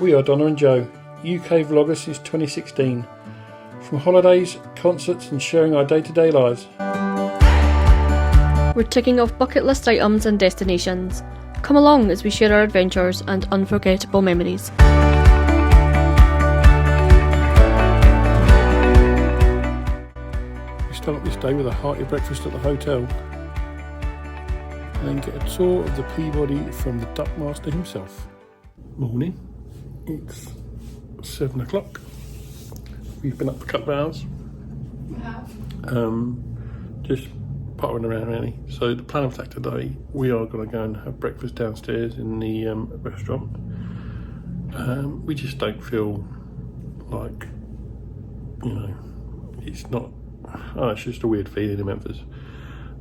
We are Donna and Joe, UK vloggers since 2016. From holidays, concerts and sharing our day-to-day lives. We're ticking off bucket list items and destinations. Come along as we share our adventures and unforgettable memories. We start up this day with a hearty breakfast at the hotel and then get a tour of the Peabody from the Duckmaster himself. Morning, it's 7 o'clock. We've been up for a couple of hours. We have. Just pottering around really. So the plan of attack today, we are going to go and have breakfast downstairs in the restaurant. We just don't feel like, you know, it's not, it's just a weird feeling in Memphis.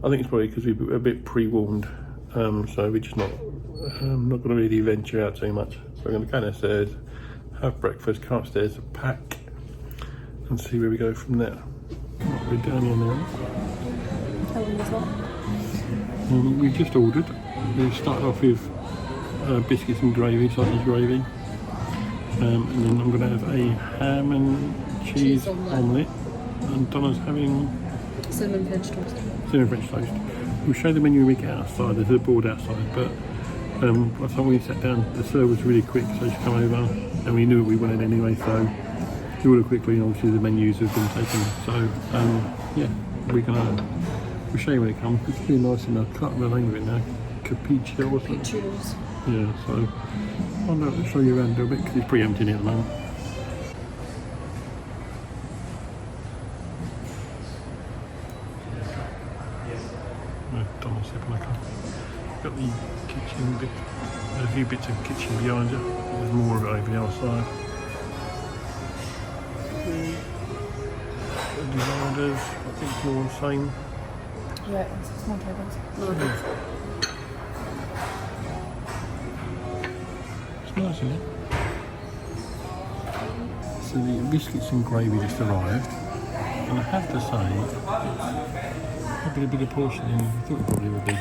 I think it's probably because we're a bit pre-warned, so we're just not going to really venture out too much. So we're going to go downstairs, have breakfast, come upstairs, pack, and see where we go from there. We're down here now. We've just ordered. We started off with biscuits and gravy, sausage gravy, and then I'm going to have a ham and cheese omelette, and Donna's having Cinnamon French toast. Cinnamon French toast. We'll show the menu when we get outside. There's a board outside, but by the time we sat down, the server was really quick, so she came over, and we knew what we wanted anyway, so we ordered quickly, and obviously the menus have been taken. So yeah, we'll show you when it comes. It's really nice, and I can't remember the name of it now. Capiche or something. Capiches. Yeah, so I'll show you around a little bit because it's pretty empty here at the moment. Donald's sipping a cup. Got the kitchen bit, a few bits of kitchen behind you. There's more of it over the other side. The dividers, I think it's all the same. Yeah, it's small tables. It's nice, isn't it? So the biscuits and gravy just arrived, and I have to say, it's probably a bigger portion than I thought it probably would be.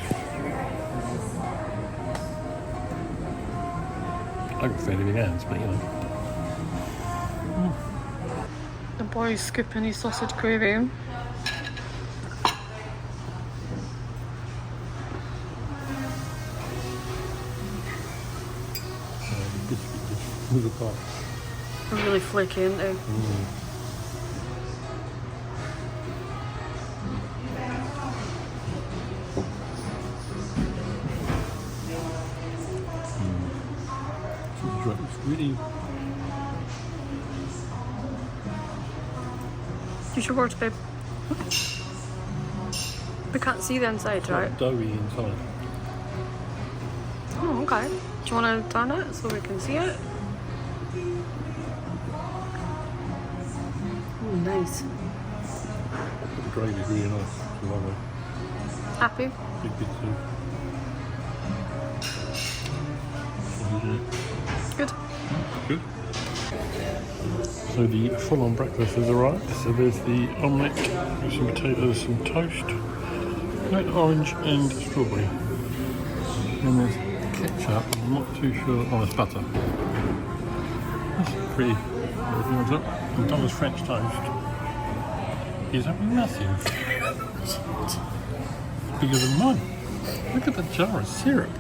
I've got fairly big hands, but you know. The boy's scooping his sausage gravy. They're really flaky, aren't they? It's really... Use your words, babe. We can't see the inside, right? doughy inside. Oh, okay. Do you want to turn it so we can see it? Oh, nice. The gravy is really nice. It's lovely. Happy? Big bit too. Good. Good. So the full-on breakfast has arrived. So there's the omelette with some potatoes, some toast, red orange and strawberry. And there's ketchup, I'm not too sure. Oh, there's butter. That's pretty. Everything else up. And Donna's French toast is a massive. Bigger than mine. Look at the jar of syrup.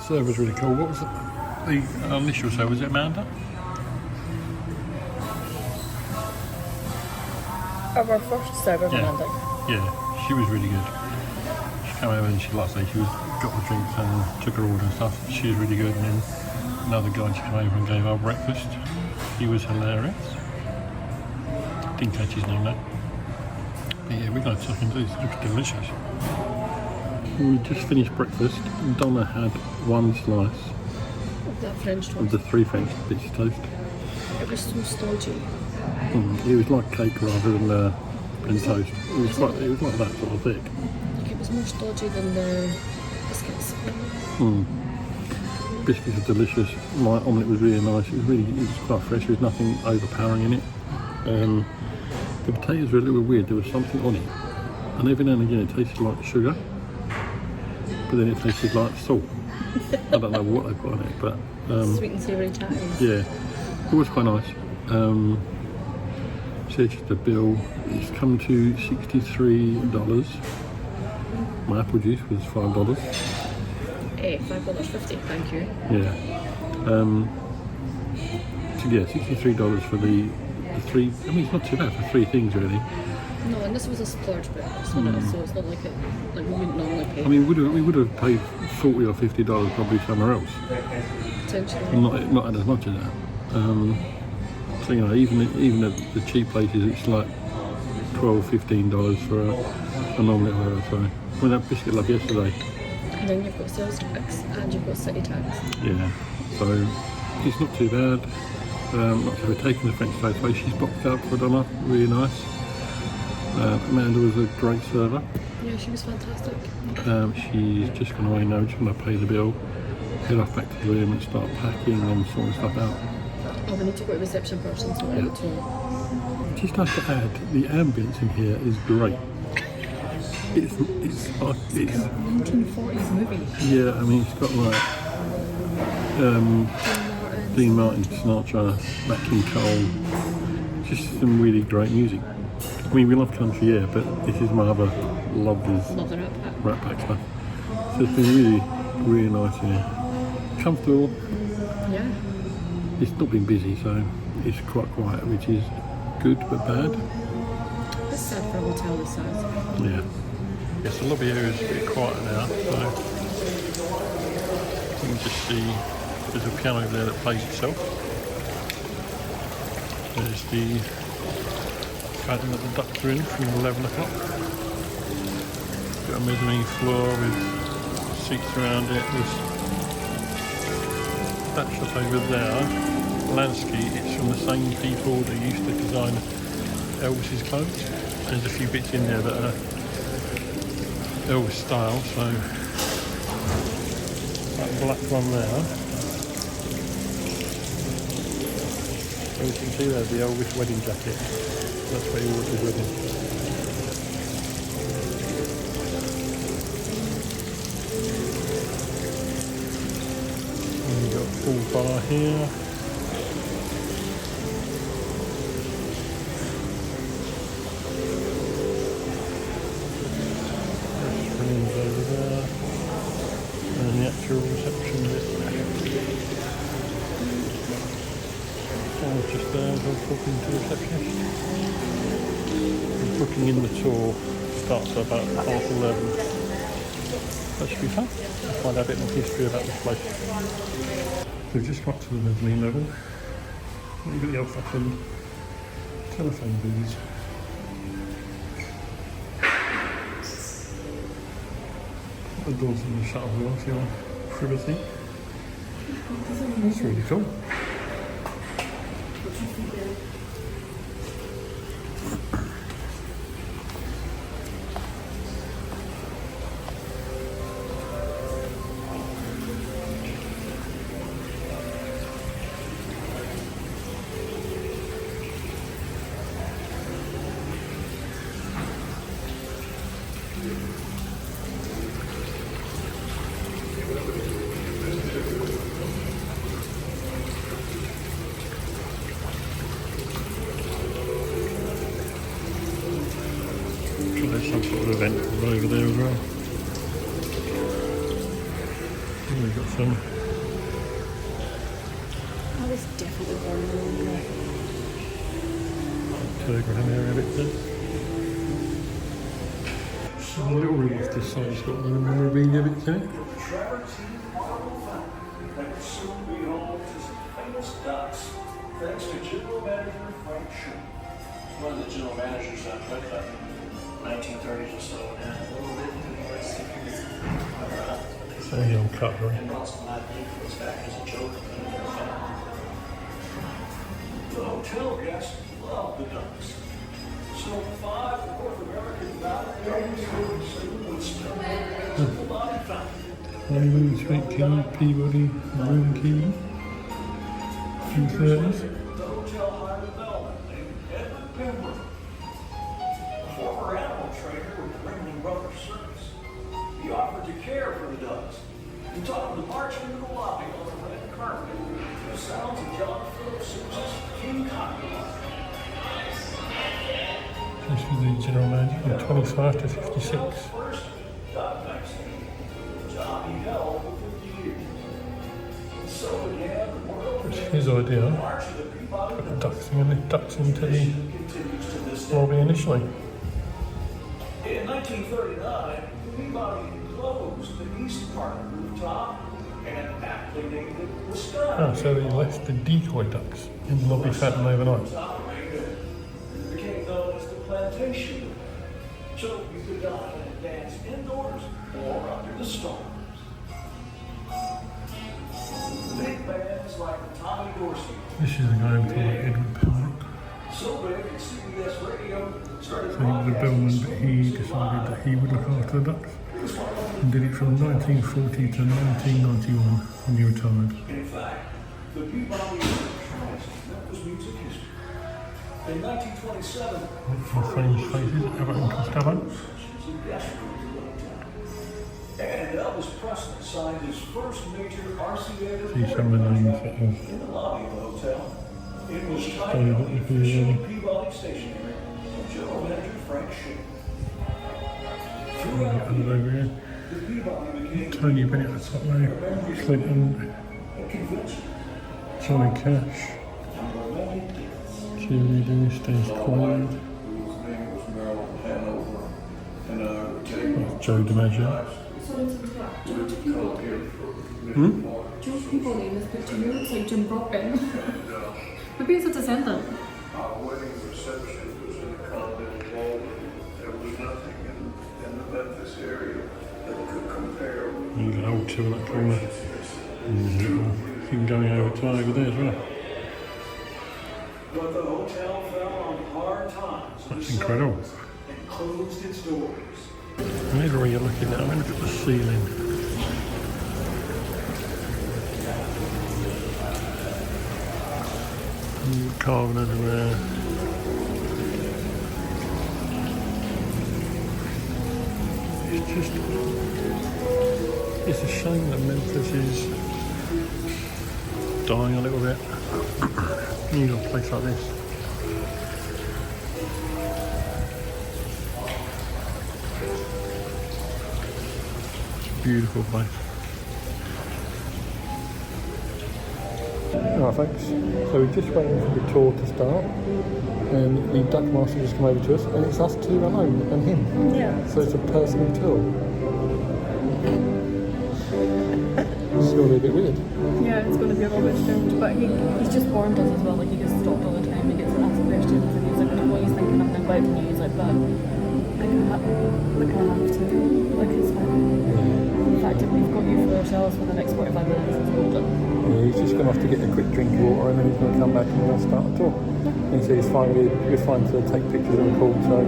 Server's really cool. What was it? The initial server, was it Amanda? Our first server, Amanda. Yeah, she was really good. She came over and she, like I say, she got the drinks and took her order and stuff. She was really good. And then another guy just came over and gave our breakfast. He was hilarious. Didn't catch his name though. But yeah, we're going to check into this. It looks delicious. We just finished breakfast. Donna had one slice That French toast. of the 3 French bits of toast. It was so stodgy. It was like cake rather than toast. It was like that sort of thick. Like it was more stodgy than the biscuits. Biscuits are delicious. My omelette was really nice. It was quite fresh. There was nothing overpowering in it. The potatoes were a little weird. There was something on it, and every now and again it tasted like sugar. but then it tasted like salt. I don't know what they put on it, but Sweet and savoury tatties. yeah, it was quite nice. So it's just a bill. It's come to $63. My apple juice was $5. $5.50, thank you. Yeah. So yeah, $63 for the three. I mean, it's not too bad for three things really. No, and this was a splurge breakfast, wasn't it? So it's not like we wouldn't normally pay. I mean, we would have paid $40 or $50 probably somewhere else. Potentially. Not had as much as that. So you know, even at the cheap places, it's like $12, $15 for an omelette or whatever. So we had biscuit like yesterday. And then you've got sales tax and you've got city tax. Yeah. So it's not too bad. Like I said, we're taking the French toast away. She's boxed out for $1. Really nice. Amanda was a great server. Yeah, she was fantastic. She's just gone away now. Just going to pay the bill, head off back to the room and start packing and sorting stuff out. Oh, we need to go to reception first and sort it out too. Just like to add, the ambience in here is great. It's 1940s movie. yeah. I mean, it's got like Dean Martin, Sinatra, Nat King Cole. Just some really great music. I mean, we love country, yeah, but this is my other love is Love the Rat Pack. Rat Pack stuff. So it's been really, really nice here. Comfortable. Yeah. It's not been busy, so it's quite quiet, which is good but bad. It's sad for a hotel this size. Yeah. Yes, the lobby area is a bit quieter now, so you can just see there's a piano over there that plays itself. There's the garden that the ducks are in from 11 o'clock. Got a mezzanine floor with seats around it. There's that shop over there, Lansky, it's from the same people that used to design Elvis's clothes. There's a few bits in there that are Elvis style, so that black one there. So you can see there's the Elvis wedding jacket. That's what he wore at his wedding. And you've got a full bar here. Restaurants over there. And the actual reception bit. I was just there as I was talking to the receptionist. Booking in the tour starts at about 11:30. That should be fun. I'll find out a bit more history about this place. So we've just got to the mezzanine level. You've got the old-fashioned telephone booths. The doors in the shuttle wheel if you're privacy. That's really cool. There's some sort of event over there as well. And we've got some I was definitely born in London. telegram area bit there. So the little room off this side has got the memorabilia bits in it. Thanks to General Manager Frank Shue. One of the general managers at 1930s or so. So the old cutlery. And also not influence back as a joke. The hotel guests love the ducks. So 5 North American Valley would spend a lot of time. Honeymoon Street, Keenan, Peabody, Room Keenan. 230s. The hotel hired a bellman named Edward Pembroke, a former animal trainer with the Ringling Brothers Circus. He offered to care for the You talk them marching into the lobby on the red carpet. The sounds of John Philip Sousa's King Copula. This is the general manager from 25 to 56. First got vaccine. Job he held for 50 years. So began the world. It's his idea. March of the Peabody Put the ducks into the continues to this day. lobby initially. In 1939, Peabody enclosed the east part of the rooftop and aptly named it the Sky. Oh, so they left the decoy ducks in the lobby fattening overnight. It became known as the plantation. So you could dine and dance indoors or under the stars. Big bands like Tommy Dorsey, This is a guy who called Edward Peabody. so big that CBS Radio started So he was a bellman, but he decided that he would look after the ducks. And did it from 1940 to 1991 when he retired. In fact, the Peabody Memphis music history. In 1927, Some strange faces, Abbott and Costello. and Elvis Presley signed his first major RCA See some of the names that have in the lobby of the hotel. It was stayed titled at the Peabody Stationery from General Manager Frank Shea. get under over here. The Peabody became Tony Bennett at the top there. Clinton, a convention Johnny Cash, and romantic dance. cheerleaders, Stage Queen, Whose name was Marilyn Hanover, and Joe DiMaggio. Sorry to interrupt. George Peabody. George Peabody in this picture, he looks like Jim Broadbent. Maybe he's a descendant. our wedding reception was in a continental ballroom. There was nothing in the Memphis area that could compare with There's an old two in that corner. And there's a little thing going over to over there as well. But the hotel fell on hard times. That's incredible. And closed its doors. Whenever you're looking at, I'm going to look at the ceiling. Carving everywhere. It's a shame that Memphis is dying a little bit. You got a place like this. It's a beautiful place. Alright folks, so we're just waiting for the tour to start and the duck master just come over to us and it's us two alone and him. Yeah. So it's a personal tour. It's going to be a bit weird. Yeah, it's going to be a little bit strange, but he's just warned us as well. Like, he gets stopped all the time, he gets asked questions, and he's like, what are you thinking of about me? He's like, but I have to. Like, it's fine. In fact, if we've got you for ourselves for the next 45 minutes, it's golden. Yeah, he's just gone off to get a quick drink of water and then he's going to come back and we'll start the tour. And he said it's fine, we're fine to take pictures and record, so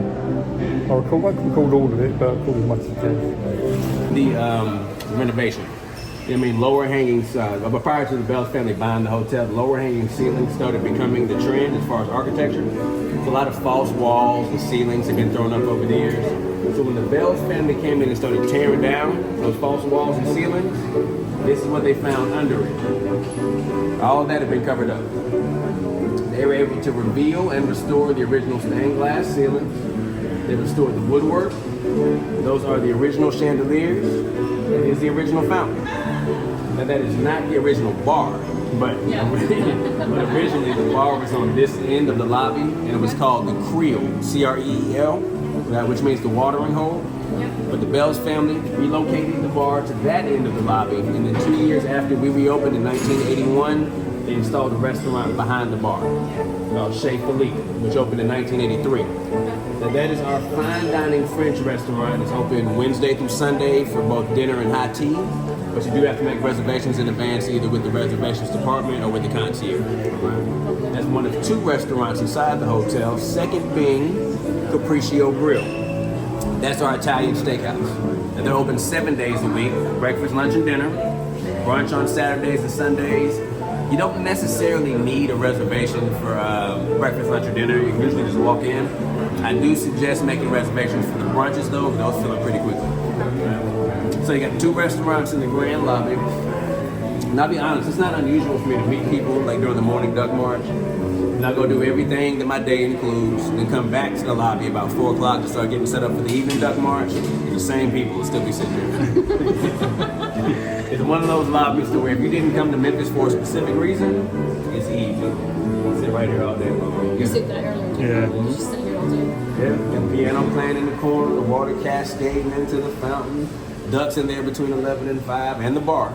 I won't record all of it, but I'll record as much as I can. The renovation. I mean, lower hanging, but prior to the Bells family buying the hotel, the lower hanging ceilings started becoming the trend as far as architecture. So a lot of false walls and ceilings have been thrown up over the years. So when the Bells family came in and started tearing down those false walls and ceilings, this is what they found under it. All of that had been covered up. They were able to reveal and restore the original stained glass ceilings. They restored the woodwork. Those are the original chandeliers. That is the original fountain. Now that is not the original bar, but originally the bar was on this end of the lobby and it was called the Creel, C-R-E-E-L, which means the watering hole. But the Bells family relocated the bar to that end of the lobby, and then 2 years after we reopened in 1981, they installed a restaurant behind the bar called Chez Philippe, which opened in 1983. Now that is our fine dining French restaurant. It's open Wednesday through Sunday for both dinner and high tea, but you do have to make reservations in advance, either with the reservations department or with the concierge. That's one of two restaurants inside the hotel, second being Capriccio Grill. That's our Italian steakhouse. And they're open 7 days a week, breakfast, lunch, and dinner, brunch on Saturdays and Sundays. You don't necessarily need a reservation for breakfast, lunch, or dinner. You can usually just walk in. I do suggest making reservations for the brunches though, those fill up pretty quickly. So you got 2 restaurants in the grand lobby. And I'll be honest, it's not unusual for me to meet people like during the morning duck march. And I'll go do everything that my day includes, and then come back to the lobby about 4 o'clock to start getting set up for the evening duck march. And the same people will still be sitting there. It's one of those lobbies to where if you didn't come to Memphis for a specific reason, it's easy. Sit right here all day long. You sit there earlier too. Yeah. You just sit here all day. Yeah, and piano playing in the corner, the water cascading into the fountain, ducks in there between 11 and 5, and the bar.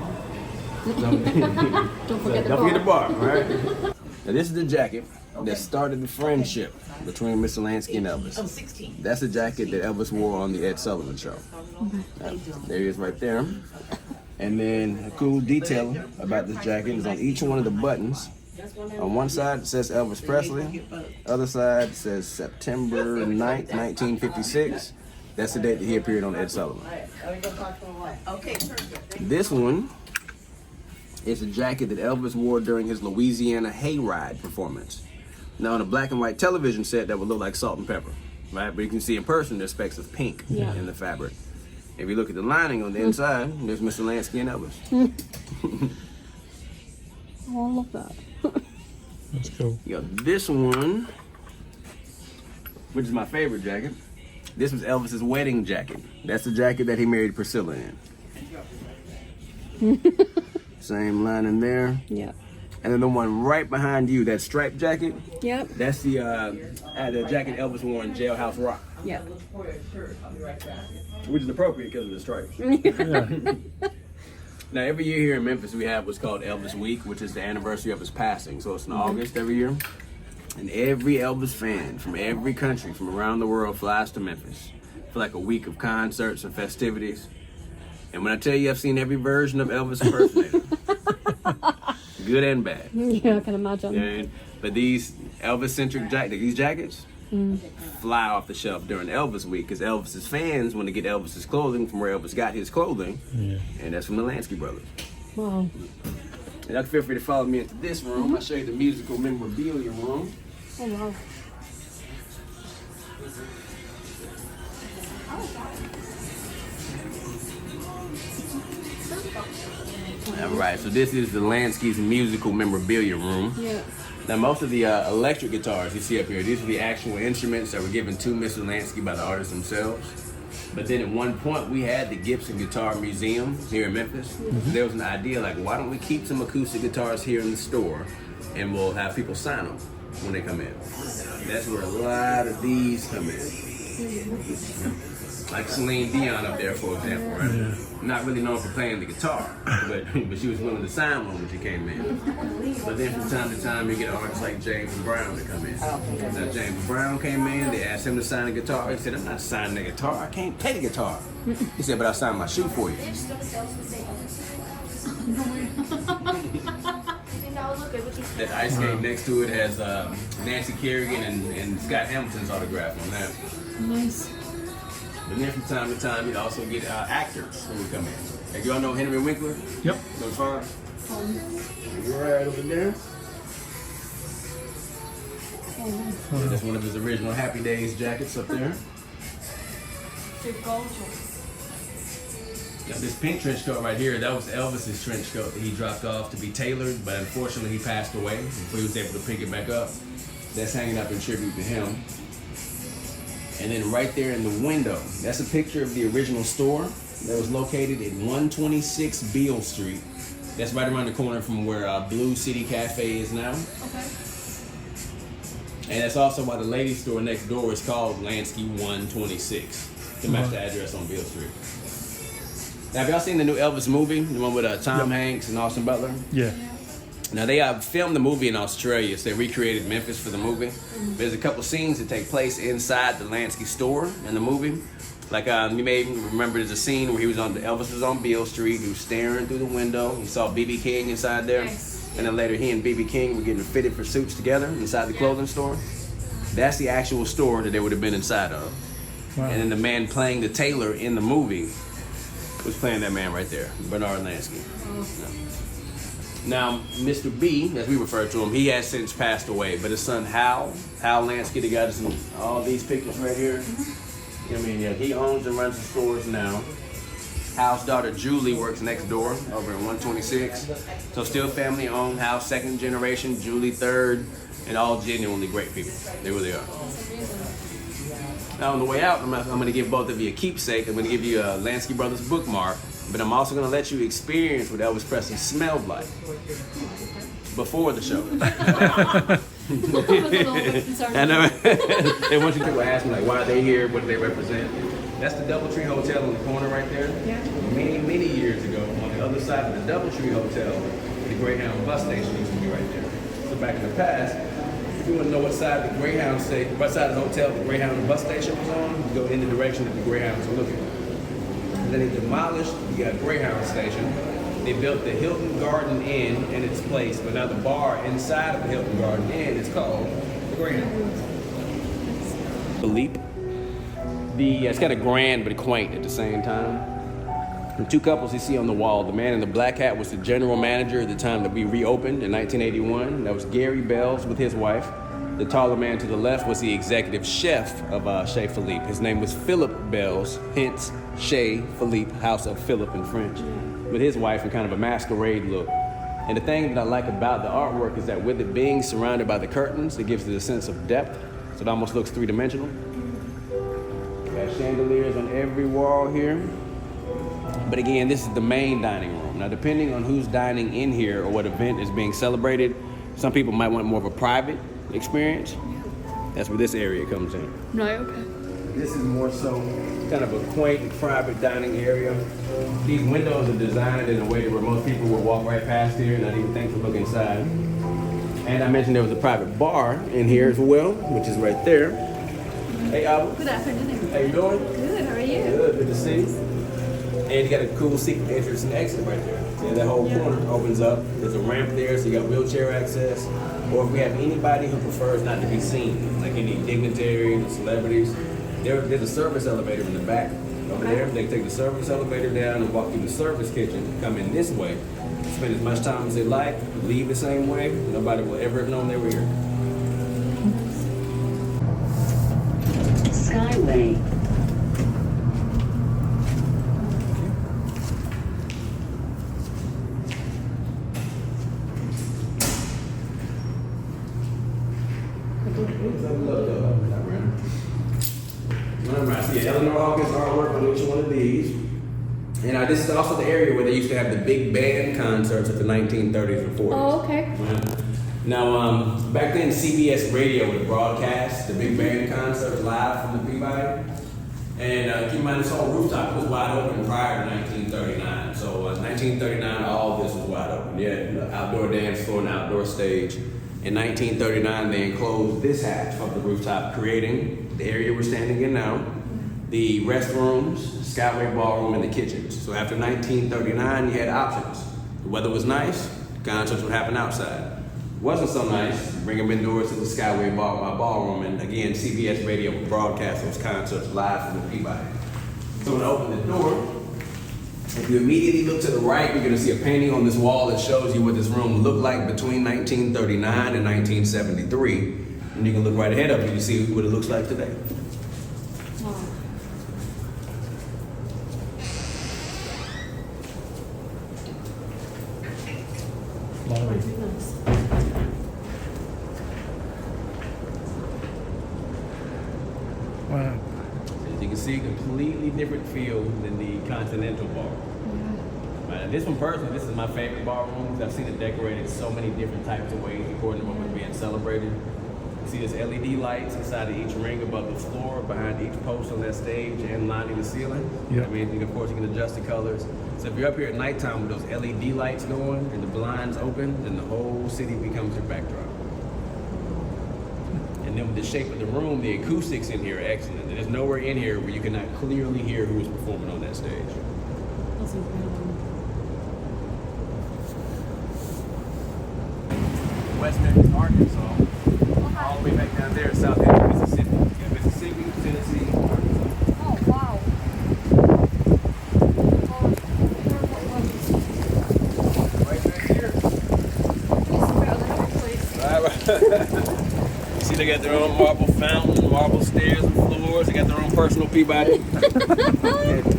Don't forget the Don't bar. forget the bar, all right? Now this is the jacket that started the friendship between Mr. Lansky and Elvis. That's the jacket that Elvis wore on the Ed Sullivan Show. There he is right there. And then a cool detail about this jacket is on each one of the buttons. On one side it says Elvis Presley, other side says September 9th, 1956. That's the date that he appeared on Ed Sullivan. This one is a jacket that Elvis wore during his Louisiana Hayride performance. Now on a black and white television set that would look like salt and pepper, right? But you can see in person there's specks of pink in the fabric. If you look at the lining on the inside, there's Mr. Lansky and Elvis. Oh, I love that. That's cool. You got this one, which is my favorite jacket. This was Elvis's wedding jacket. That's the jacket that he married Priscilla in. Same lining there. Yeah. And then the one right behind you, that striped jacket, Yep. that's the jacket Elvis wore in Jailhouse Rock, Yeah. which is appropriate because of the stripes. Now, every year here in Memphis, we have what's called Elvis Week, which is the anniversary of his passing. So it's in August every year. And every Elvis fan from every country, from around the world, flies to Memphis for like a week of concerts and festivities. And when I tell you I've seen every version of Elvis impersonator, good and bad. Yeah, I can imagine. And, but these Elvis-centric jackets fly off the shelf during Elvis Week because Elvis's fans want to get Elvis's clothing from where Elvis got his clothing, and that's from the Lansky brothers. Wow. And y'all can feel free to follow me into this room. I'll show you the musical memorabilia room. Oh, wow. All right, so this is the Lansky's musical memorabilia room. Yeah. Now, most of the electric guitars you see up here, these are the actual instruments that were given to Mr. Lansky by the artists themselves. But then at one point, we had the Gibson Guitar Museum here in Memphis. There was an idea like, why don't we keep some acoustic guitars here in the store and we'll have people sign them when they come in. That's where a lot of these come in. Like Celine Dion up there, for example, right? Not really known for playing the guitar, but she was willing to sign one when she came in. But then from time to time, you get artists like James Brown to come in. Now James Brown came in, they asked him to sign a guitar. He said, I'm not signing the guitar, I can't play the guitar. He said, but I'll sign my shoe for you. That ice skate next to it has Nancy Kerrigan and Scott Hamilton's autograph on that. Nice. But then from time to time, you'd also get actors who would come in. Like, y'all know Henry Winkler? Yep. No fun. Right over there. Yeah, that's one of his original Happy Days jackets up there. Now, this pink trench coat right here, that was Elvis's trench coat that he dropped off to be tailored, but unfortunately he passed away before he was able to pick it back up. That's hanging up in tribute to him. And then right there in the window, that's a picture of the original store that was located at 126 Beale Street. That's right around the corner from where Blue City Cafe is now. Okay. And that's also why the ladies' store next door is called Lansky 126 to match the address on Beale Street. Now, have y'all seen the new Elvis movie, the one with Tom Hanks and Austin Butler? Yeah. Now, they filmed the movie in Australia, so they recreated Memphis for the movie. There's a couple scenes that take place inside the Lansky store in the movie. Like, you may remember there's a scene where Elvis was on Beale Street, he was staring through the window, he saw B.B. King inside there. Nice. And then later he and B.B. King were getting fitted for suits together inside the clothing store. That's the actual store that they would have been inside of. Wow. And then the man playing the tailor in the movie was playing that man right there, Bernard Lansky. Now, Mr. B, as we refer to him, he has since passed away, but his son Hal Lansky, the guy that's in all these pictures right here, I mean, yeah, he owns and runs the stores now. Hal's daughter Julie works next door over in 126. So still family owned. Hal's second generation, Julie third, and all genuinely great people. They really are. Now on the way out, I'm going to give both of you a keepsake. I'm going to give you a Lansky Brothers bookmark, but I'm also going to let you experience what Elvis Presley smelled like before the show. I know. And once people ask me like, why are they here? What do they represent? That's the DoubleTree Hotel in the corner right there. Yeah. Many years ago, on the other side of the DoubleTree Hotel, the Greyhound bus station used to be right there. So back in the past, if you want to know what side of the Greyhound station, what side of the hotel the Greyhound bus station was on, you go in the direction that the Greyhounds were looking. And then they demolished the Greyhound station. They built the Hilton Garden Inn in its place, but now the bar inside of the Hilton Garden Inn is called the Greyhound. Philippe. It's kind of grand but quaint at the same time. The two couples you see on the wall, the man in the black hat was the general manager at the time that we reopened in 1981. That was Gary Bells with his wife. The taller man to the left was the executive chef of Chez Philippe. His name was Philip Bells, hence Chez Philippe, House of Philip in French, with his wife in kind of a masquerade look. And the thing that I like about the artwork is that with it being surrounded by the curtains, it gives it a sense of depth, so it almost looks three-dimensional. Got chandeliers on every wall here. But again, this is the main dining room. Now, depending on who's dining in here or what event is being celebrated, some people might want more of a private experience. That's where this area comes in. Right, okay. This is more so kind of a quaint, private dining area. These windows are designed in a way where most people would walk right past here and not even think to look inside. And I mentioned there was a private bar in here as well, which is right there. Hey, Abba. Good afternoon. How you doing? Good, how are you? Good to see you. And you got a cool secret entrance and exit right there. See, that whole corner opens up. There's a ramp there, so you got wheelchair access. Or if we have anybody who prefers not to be seen, like any dignitaries or celebrities, there's a service elevator in the back over there. They take the service elevator down and walk through the service kitchen, come in this way, spend as much time as they like, leave the same way. Nobody will ever have known they were here. Skyway. Yeah, Eleanor Hawkins artwork on each one of these. And this is also the area where they used to have the big band concerts of the 1930s and 40s. Oh, okay. Now, back then, CBS Radio would broadcast the big band concerts live from the Peabody. And keep in mind, this whole rooftop was wide open prior to 1939. So 1939, all this was wide open. You had outdoor dance floor and outdoor stage. In 1939, they enclosed this half of the rooftop, creating the area we're standing in now, the restrooms, Skyway Ballroom, and the kitchens. So after 1939, you had options. The weather was nice, concerts would happen outside. It wasn't so nice, bring them indoors to the Skyway Ballroom, and again, CBS Radio would broadcast those concerts live from the Peabody. So when I open the door, if you immediately look to the right, you're gonna see a painting on this wall that shows you what this room looked like between 1939 and 1973. And you can look right ahead of you to see what it looks like today. Wow. As you can see, completely different feel than the Continental Bar. This one personally, this is my favorite ballroom. I've seen it decorated so many different types of ways according to what was being celebrated. You see there's LED lights inside of each ring above the floor, behind each post on that stage, and lining the ceiling. Yeah. I mean, and of course you can adjust the colors. So if you're up here at nighttime with those LED lights going and the blinds open, then the whole city becomes your backdrop. And then with the shape of the room, the acoustics in here are excellent. There's nowhere in here where you cannot clearly hear who is performing on that stage. That's incredible. West Memphis, Arkansas, all the way back down there, South End, Mississippi. You got Mississippi, Tennessee, Arkansas. Oh, wow. Right. See, they got their own marble fountain, marble stairs and floors. They got their own personal Peabody.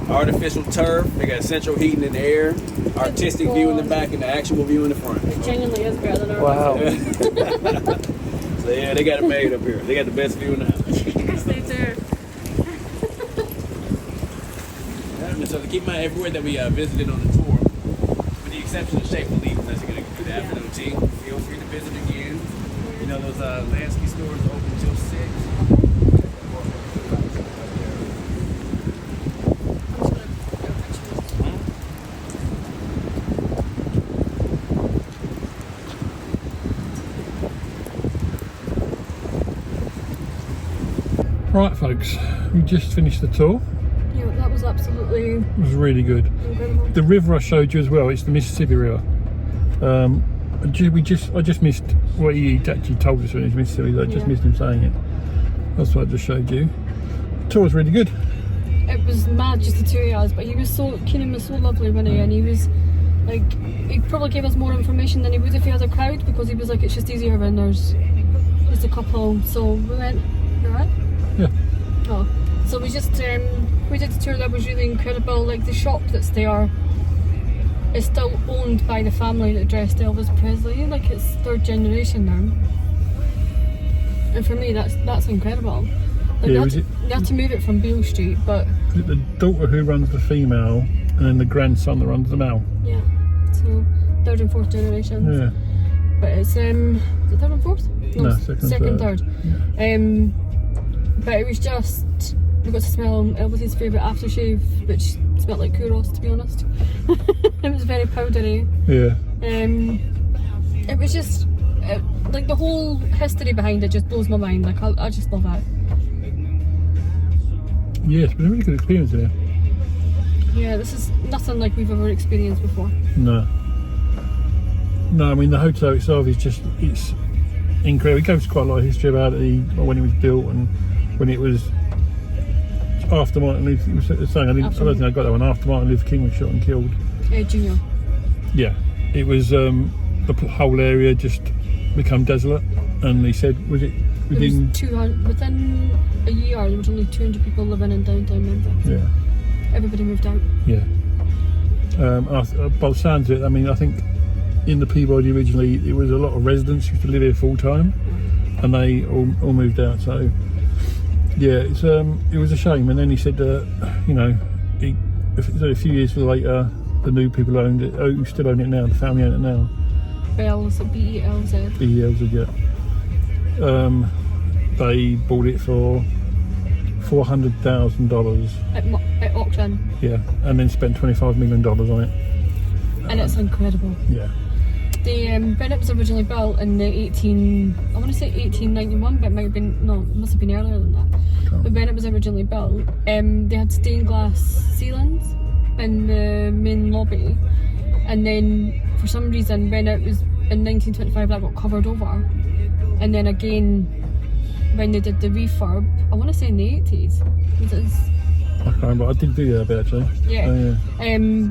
artificial turf. They got central heating in the air, artistic view in the back, and the actual view in the front. It genuinely is better than our Wow. So yeah, they got it made up here. They got the best view in the house. Yes, they do. So to keep in mind, everywhere that we visited on the tour, with the exception of Shape Believe, unless you're going to do the afternoon tea, feel free to visit again. You know, those Lansky stores open till 6. Right, folks, we just finished the tour. Yeah, that was absolutely It was really good. incredible. The river I showed you as well, it's the Mississippi River. I just missed what he actually told us when he was Mississippi. I just missed him saying it. That's what I just showed you. The tour was really good. It was mad just the 2 hours, but Keenan was so lovely, wasn't he? And he was like, he probably gave us more information than he would if he had a crowd, because he was like, it's just easier when there's just a couple. So we went, you alright? Yeah. Oh, so we just we did the tour. That was really incredible. Like the shop that's there is still owned by the family that dressed Elvis Presley. Like it's third generation now. And for me, that's incredible. Like Yeah, they had to move it from Beale Street, but The daughter who runs the female, and then the grandson that runs the male. yeah. So third and fourth generations. Yeah. But it's is it third and fourth? No, second, third. But it was just, we got to smell Elvis's favourite aftershave, which smelled like Kuros, to be honest. It was very powdery. Yeah. It was just like the whole history behind it just blows my mind. Like I just love it. Yeah, it's been a really good experience here. Yeah, this is nothing like we've ever experienced before. No, I mean the hotel itself is just, it's incredible. It gives quite a lot of history about it, when it was built and when it was after Martin Luther King. I don't think I got that one. After Martin Luther King was shot and killed. Junior. Yeah, it was the whole area just become desolate, and they said within Within a year there was only 200 people living in downtown Memphis. yeah. Everybody moved out. Yeah. By the sounds of it, I mean, I think in the Peabody originally it was a lot of residents who used to live here full time, and they all moved out. So yeah, it was a shame. And then he said, a few years later, the new people owned it. Oh, who still own it now? The family own it now. Bells, B-E-L-Z. BELs, yeah. They bought it for $400,000. At auction. Yeah, and then spent $25 million on it. And it's incredible. Yeah. Bennett was originally built in the 1891, but it might have been, no, it must have been earlier than that. When Bennett was originally built, they had stained glass ceilings in the main lobby, and then for some reason Bennett was in 1925 that got covered over, and then again when they did the refurb, I want to say in the 80s. I can't remember. I did do that a bit actually. Yeah. Oh, yeah.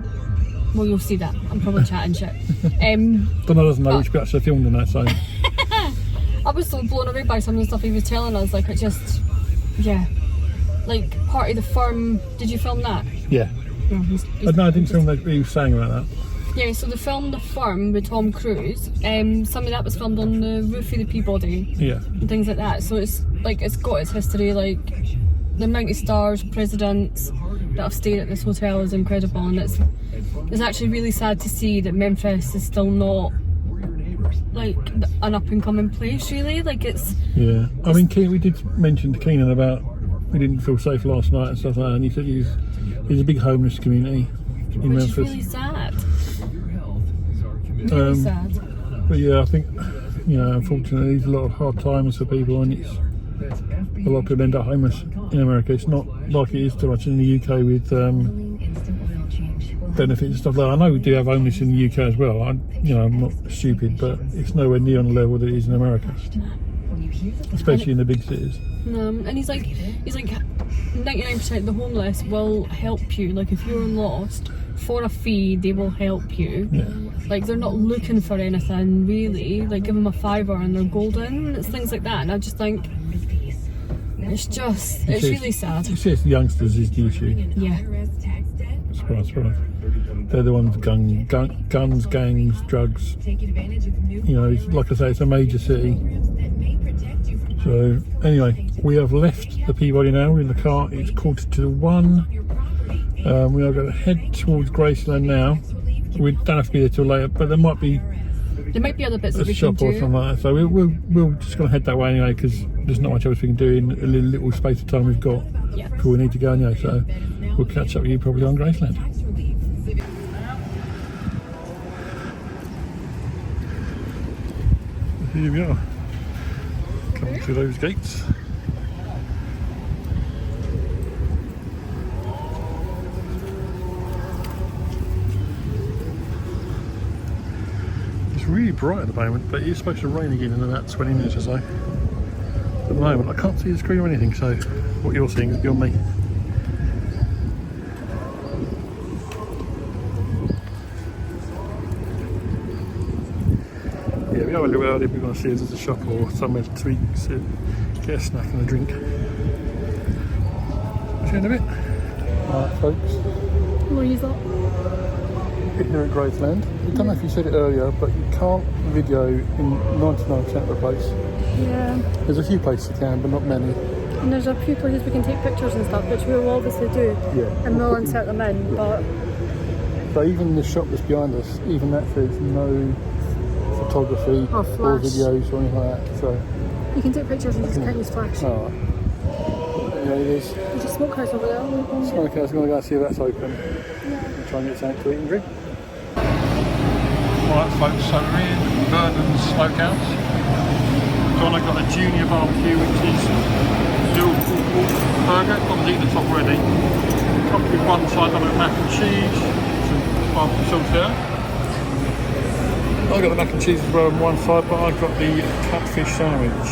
Well, you'll see that. I'm probably chatting shit. Donna doesn't know which bits I filmed in that, so. I was so blown away by some of the stuff he was telling us. Like, it just, yeah. Like, part of the firm. Did you film that? Yeah. No, No, I didn't film that. He was saying about that. Yeah, so they filmed The Firm with Tom Cruise. Some of that was filmed on the roof of the Peabody. Yeah. And things like that. So it's like, it's got its history. Like, the amount of stars, presidents that have stayed at this hotel is incredible, and it's actually really sad to see that Memphis is still not like an up and coming place, really. Like it's. Yeah. I mean, we did mention to Keenan about we didn't feel safe last night and stuff like that, and he said there's a big homeless community in Which Memphis. is really sad. Really sad. But yeah, I think unfortunately, there's a lot of hard times for people, and it's a lot of people end up homeless in America. It's not like it is too much in the UK with benefits and stuff like that. I know we do have homeless in the UK as well. I'm not stupid, but it's nowhere near on the level that it is in America, especially in the big cities. And he's like 99% of the homeless will help you. Like if you're lost, for a fee, they will help you. Yeah. Like they're not looking for anything really. Like give them a $5 and they're golden. It's things like that, and I just think It's really sad. It's just youngsters is the issue. Yeah. Surprise. They're the ones guns, gangs, drugs. You know, like I say, it's a major city. So anyway, we have left the Peabody now. We're in the car. It's 1:45. We are going to head towards Graceland now. We don't have to be there till later, but there might be other bits a that we can shop or do. something like that. So we'll just going to head that way anyway, because there's not much else we can do in a little space of time we've got. Yeah. Before we need to go anyway. So we'll catch up with you probably on Graceland. Here we are, coming through those gates. It's really bright at the moment, but it's supposed to rain again in about 20 minutes or so. At the moment, I can't see the screen or anything, so what you're seeing is beyond me. Yeah, we are a little early. We're going to see if there's a shop or somewhere to get a snack and a drink. See you in a bit. Alright, folks. What is that? We're here at Graceland. I don't know if you said it earlier, but you can't video in 99% of the place. Yeah. There's a few places you can, but not many. And there's a few places we can take pictures and stuff, which we will obviously do. Yeah. And we'll insert them in, but But even the shop that's behind us, even that says no photography Or or flash. videos or anything like that. So, you can take pictures and just can't use flash. alright. Yeah, it is. There's a smokehouse over there. Okay, I was going to go see if that's open. And try and get something to eat and drink. Alright folks, so we're in Vernon's Smokehouse. Donna got a junior barbecue, which is dual burger. Donna's eaten the top already. Comes with one side of mac and cheese, some barbecue sauce there. I got the mac and cheese as well on one side, but I got the catfish sandwich.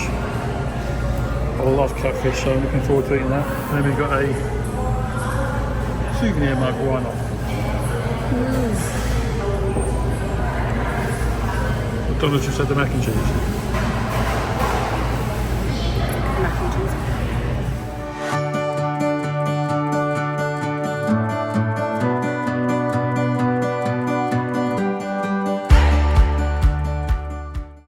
I love catfish, so I'm looking forward to eating that. And then we've got a souvenir mug, why not? Donna's just had the mac and cheese.